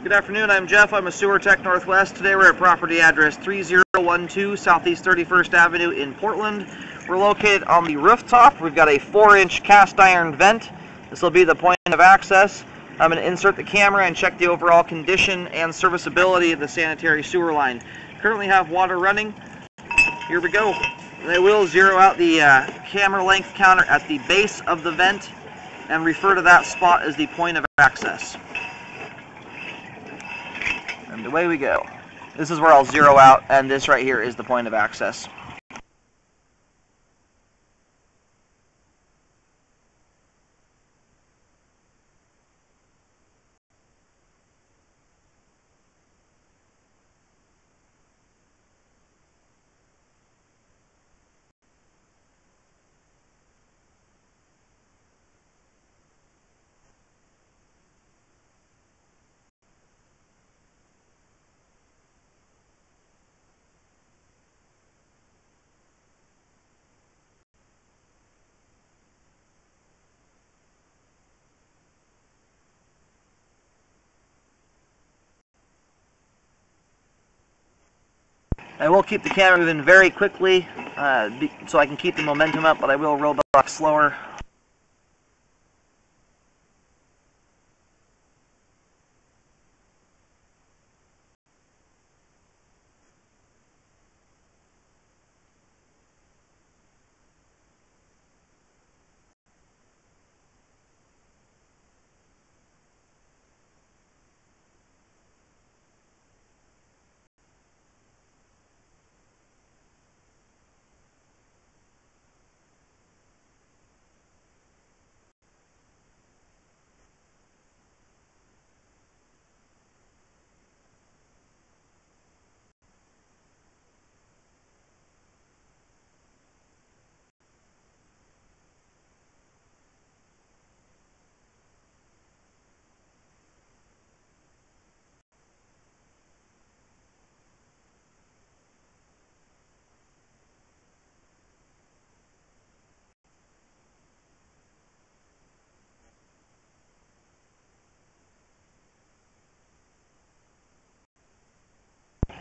Good afternoon, I'm Jeff. I'm a Sewer Tech Northwest. Today we're at property address 3012 Southeast 31st Avenue in Portland. We're located on the rooftop. We've got a 4-inch cast iron vent. This will be the point of access. I'm going to insert the camera and check the overall condition and serviceability of the sanitary sewer line. Currently have water running. Here we go. I will zero out the camera length counter at the base of the vent and refer to that spot as the point of access. And away we go. This is where I'll zero out, and this right here is the point of access. I will keep the camera moving very quickly so I can keep the momentum up, but I will roll back slower.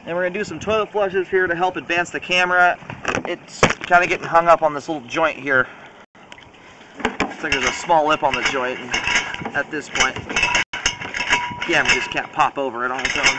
And we're going to do some toilet flushes here to help advance the camera. It's kind of getting hung up on this little joint here. Looks like there's a small lip on the joint. And at this point, the camera just can't pop over it on its own.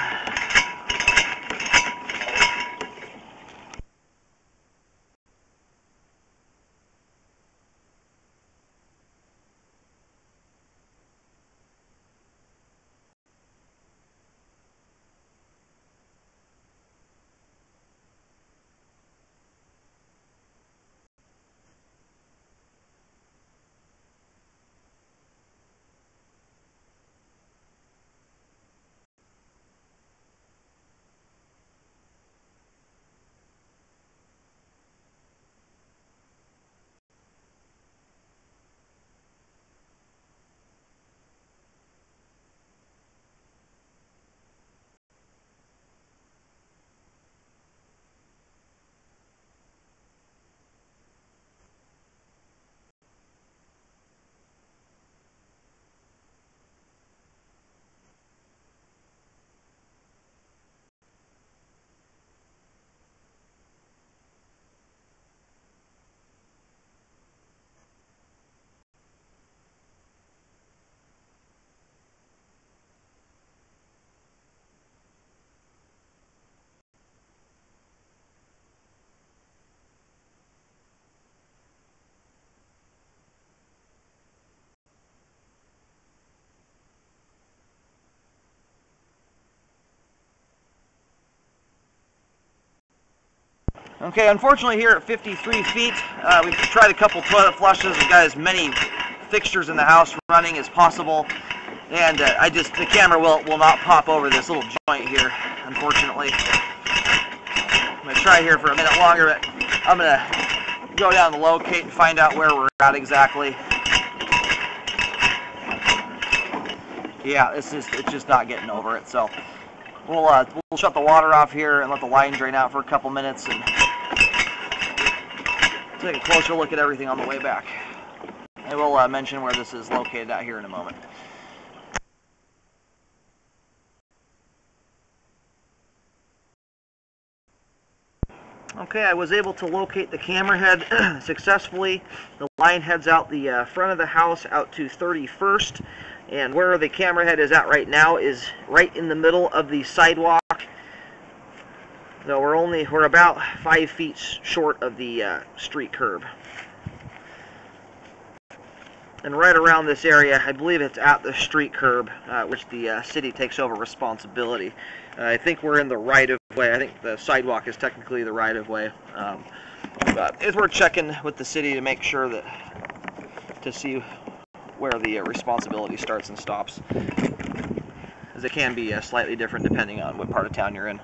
Okay, unfortunately here at 53 feet, we've tried a couple toilet flushes. We've got as many fixtures in the house running as possible, and the camera will not pop over this little joint here, unfortunately. I'm going to try here for a minute longer, but I'm going to go down and locate and find out where we're at exactly. Yeah, it's just not getting over it, so we'll shut the water off here and let the line drain out for a couple minutes and take a closer look at everything on the way back. I will mention where this is located out here in a moment. Okay, I was able to locate the camera head successfully. The line heads out the front of the house out to 31st, and where the camera head is at right now is right in the middle of the sidewalk. So we're about 5 feet short of the street curb. And right around this area, I believe it's at the street curb, which the city takes over responsibility. I think we're in the right-of-way. I think the sidewalk is technically the right-of-way. But it's worth checking with the city to make sure to see where the responsibility starts and stops, as it can be slightly different depending on what part of town you're in.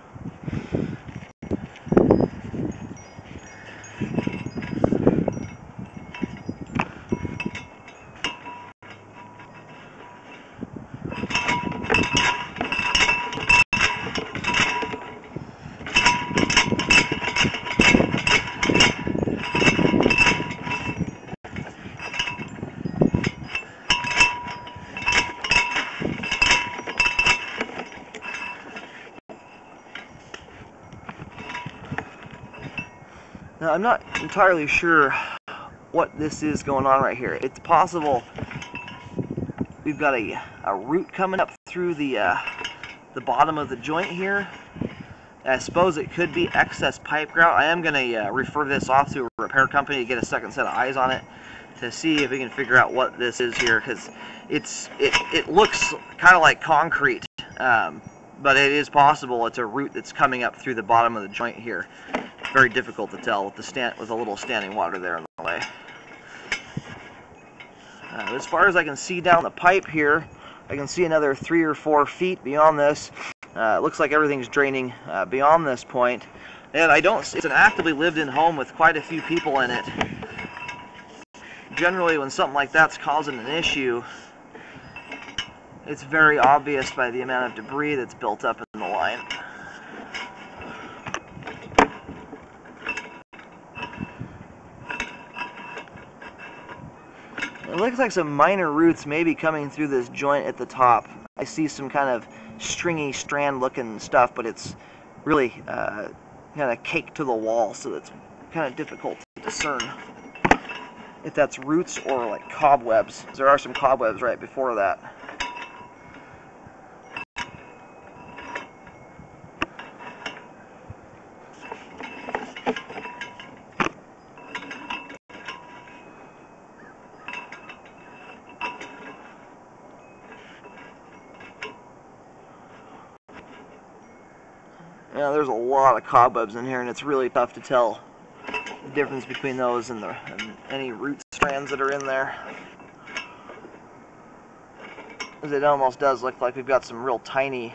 Now, I'm not entirely sure what this is going on right here. It's possible we've got a root coming up through the bottom of the joint here. I suppose it could be excess pipe grout. I am going to refer this off to a repair company to get a second set of eyes on it to see if we can figure out what this is here, because it looks kind of like concrete, but it is possible it's a root that's coming up through the bottom of the joint here. Very difficult to tell with a little standing water there in the way. As far as I can see down the pipe here, I can see another 3 or 4 feet beyond this. It looks like everything's draining beyond this point. And it's an actively lived-in home with quite a few people in it. Generally, when something like that's causing an issue, it's very obvious by the amount of debris that's built up in the line. It looks like some minor roots may be coming through this joint at the top. I see some kind of stringy strand looking stuff, but it's really kind of caked to the wall, so it's kind of difficult to discern if that's roots or like cobwebs. There are some cobwebs right before that. Yeah, there's a lot of cobwebs in here, and it's really tough to tell the difference between those and any root strands that are in there. As it almost does look like we've got some real tiny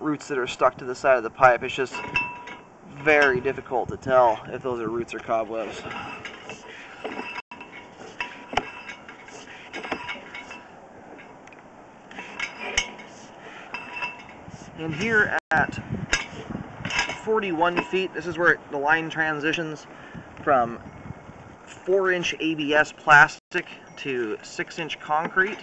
roots that are stuck to the side of the pipe. It's just very difficult to tell if those are roots or cobwebs. And here at 41 feet, this is where the line transitions from 4-inch ABS plastic to 6-inch concrete.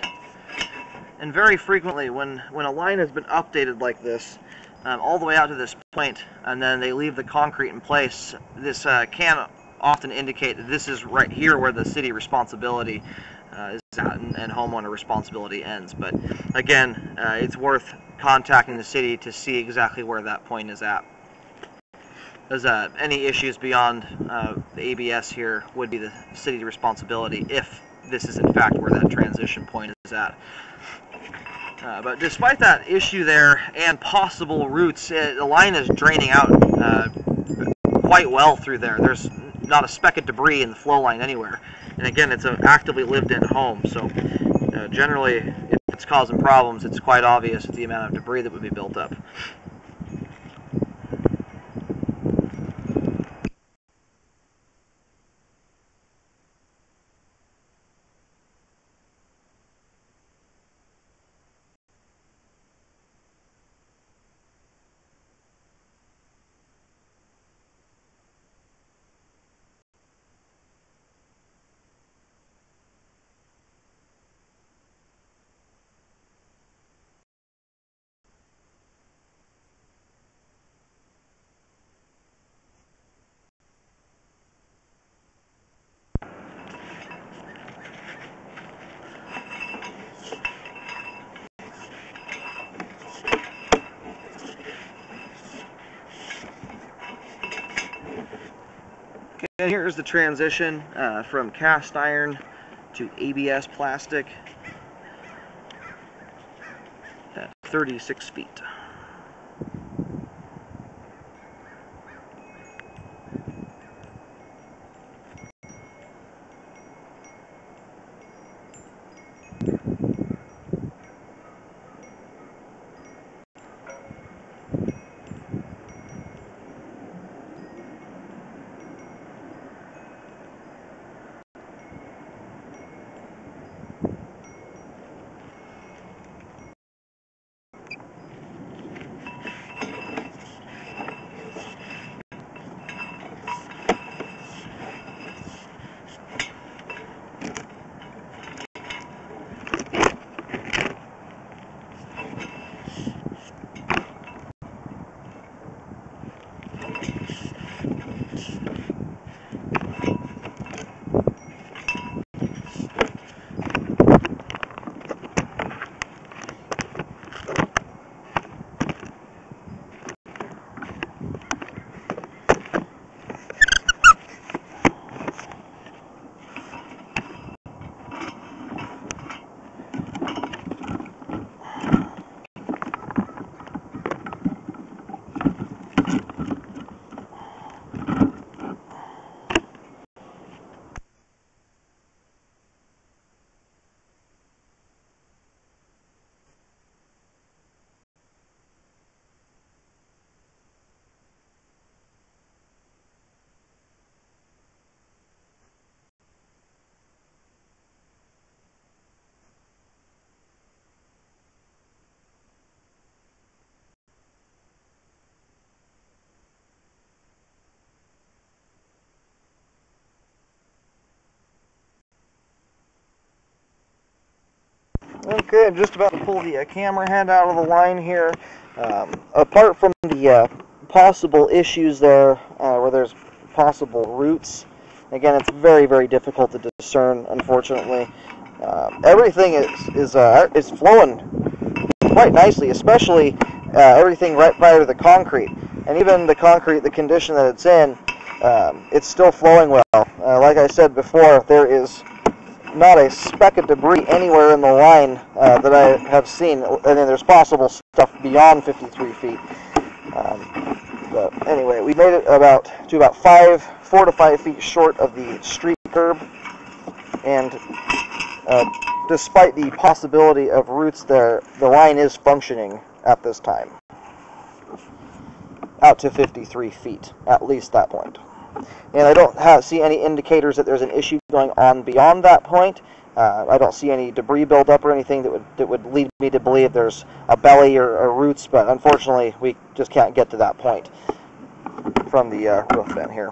And very frequently, when a line has been updated like this, all the way out to this point, and then they leave the concrete in place, this can often indicate that this is right here where the city responsibility is at and homeowner responsibility ends. But again, it's worth contacting the city to see exactly where that point is at. As any issues beyond the ABS here would be the city responsibility if this is in fact where that transition point is at. But despite that issue there and possible roots, the line is draining out quite well through there. There's not a speck of debris in the flow line anywhere. And again, it's an actively lived-in home, so generally, if it's causing problems, it's quite obvious with the amount of debris that would be built up. And here's the transition from cast iron to ABS plastic at 36 feet. Okay, I'm just about to pull the camera head out of the line here. Apart from the possible issues there, where there's possible roots, again, it's very, very difficult to discern, unfortunately. Everything is flowing quite nicely, especially everything right prior to the concrete. And even the concrete, the condition that it's in, it's still flowing well. Like I said before, there is not a speck of debris anywhere in the line that I have seen, and then there's possible stuff beyond 53 feet. But anyway, we made it about 4 to 5 feet short of the street curb, and despite the possibility of roots there, the line is functioning at this time, out to 53 feet, at least that point. And I don't see any indicators that there's an issue going on beyond that point. I don't see any debris buildup or anything that would lead me to believe there's a belly or roots, but unfortunately we just can't get to that point from the roof vent here.